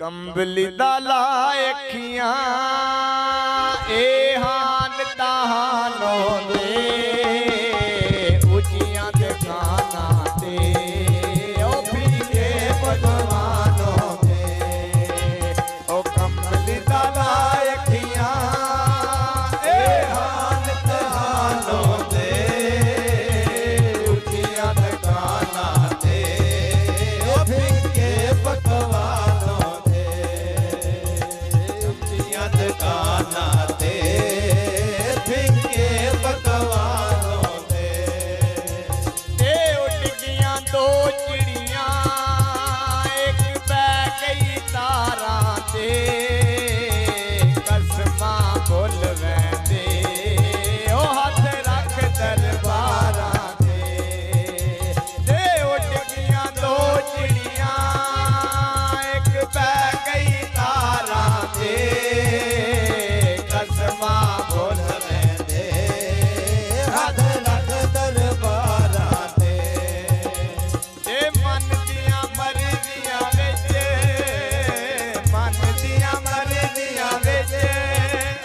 कंबली दाला अखियां ए हान तानो दे उचियां दुकाना ते ओ फिरे भगवानों दे ओ कंबली दाला अखियां ए हान तानो दे उचियां दुकाना ते ओ फिरे भगवानों दे उचियां दुकाना ते फिके भगवानों दे उड़ गया दो चिड़ियां एक पै गई तारा ते कसमा बोल वैंदे ओ हाथ रख दरबारा ते उड़ गया दो चिड़ियां एक पै गई तारा ते कसमा बोल वैंदे हाथ रख दरबारा ते मन दियां मरदियां विच मन दियां मरदियां विच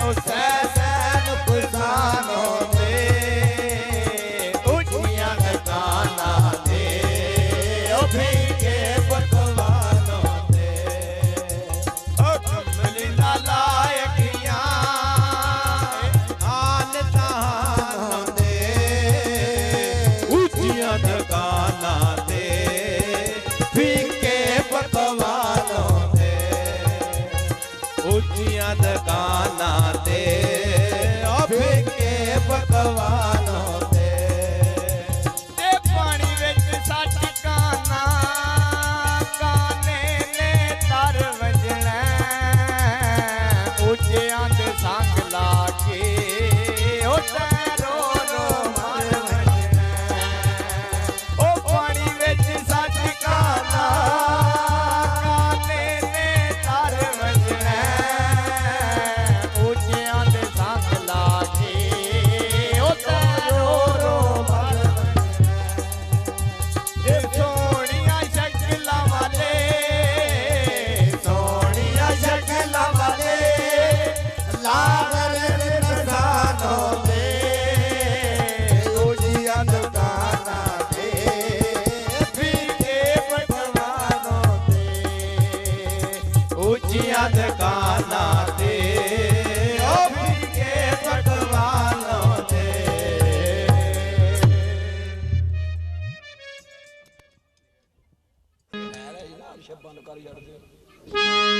ओ सैन खुशानों दे उचियां दुकाना ते ओ फिके भगवानों दे ओ कंबली लाला अखियां आन तानो दे उचियां दुकाना ते फिके भगवानों दे उचियां दुकाना ते ओ फिके भगवानों दे पानी विच सच काना काने ने तर वजना उचियां दे संग ला के ओ तैरो रो मर वजना ओ पानी विच सच काना काने ने तर वजना उचियां दे संग ला के ओ तैरो रो मर वजना सोनिया शक्ला वाले सोनिया शक्ला वाले लागल नजानों दे उचियां दुकाना ते फिके भगवानों दे उचियां दुकाना ते ओ फिके भगवानों दे बंद कर यार